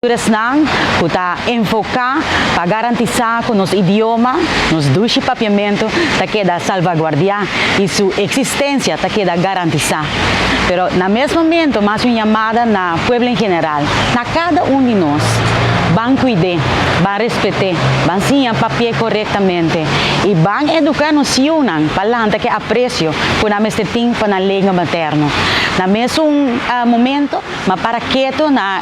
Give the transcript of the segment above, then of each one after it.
Nang kita enfocar para garantizar que nosso idioma, nos duche papiamento, ta queda salvaguardiar e sua existência ta queda garantizar. Pero na mesmo momento, mais uma chamada na pueblo em geral, na cada de nós, van cuidar, van respeitar, van ensinar papel corretamente e van educar nos sionan palanta que aprecio por a mestetim para a língua materna. Na mesmo momento, mas para quieto na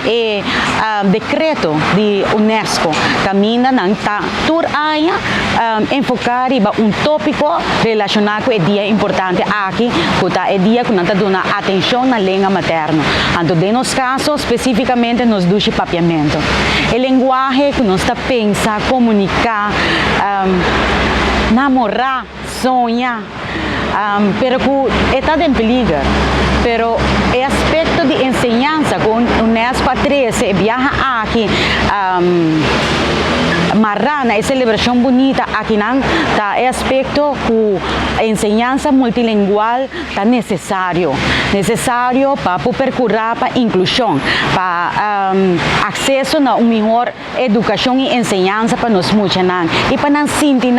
decreto de UNESCO caminha na tur aia enfocar e tópico relacionado com o dia importante aqui, que é dia que nós damos atenção na língua materna. Então, de nos casos, especificamente nos duche papiamento. O linguagem que nós pensa, comunicar, namorar, sonhar, pero que está em perigo. Pero o aspecto de enseñanza con UNESCO 13 viaja aqui marrana e celebração bonita aqui não tá é aspecto que a enseñanza multilingual tá necessário para percorrer para inclusão para acesso a uma melhor educação e enseñanza para nós muitos e para não sentir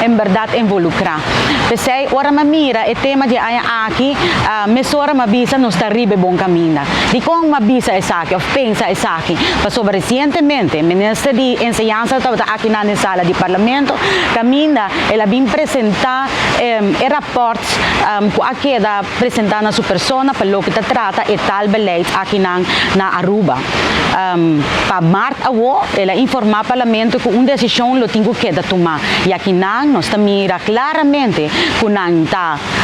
em verdade involucrar. Pensei ora me mira o tema de aqui mesora me visa não está ribe bom caminho. De como me visa é aqui ou pensa é aqui. Passou recentemente o ministro de enseñanza aqui na sala de parlamento, caminha, ela vem apresentar reportes que está apresentando a sua pessoa para o que trata e tal beleid aqui na Aruba. Para março, ela informa o parlamento que uma decisão lo tem que tomar. E aqui nós mira claramente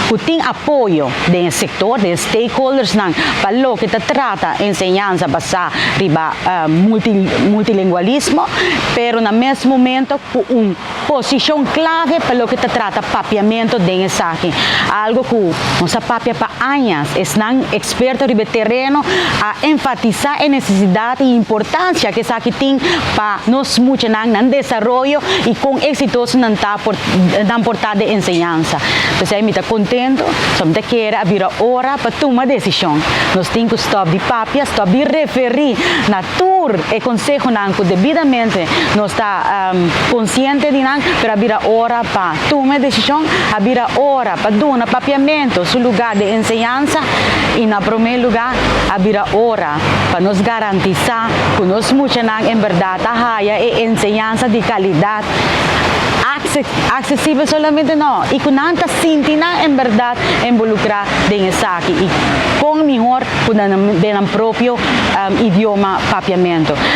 que tem apoio do setor, dos stakeholders para o que trata enseñanza passar riba multilingualismo, pero na mesmo momento com uma posição clave para o que trata papiamento de aqui. Algo que nossa papia para anos, estão expertos no terreno a enfatizar a necessidade e importância que aqui tem para nós muitos no desenvolvimento e com exitoso na portada de enseñanza. Então, eu estou contente, só me quero abrir a hora para tomar decisão. Nós temos que stop de papia, stop de referir na tour e consejo que devidamente nós está consciente de não, para abrir a hora para tomar decisão, abrir a hora para dar papiamento no lugar de enseñanza e, na primeiro lugar, abrir a hora para nos garantizar que nós muitos em verdade haya e enseñanza de qualidade acessível solamente não e que não está sentindo em verdade involucrar nisso aqui e com melhor no próprio idioma papiamento.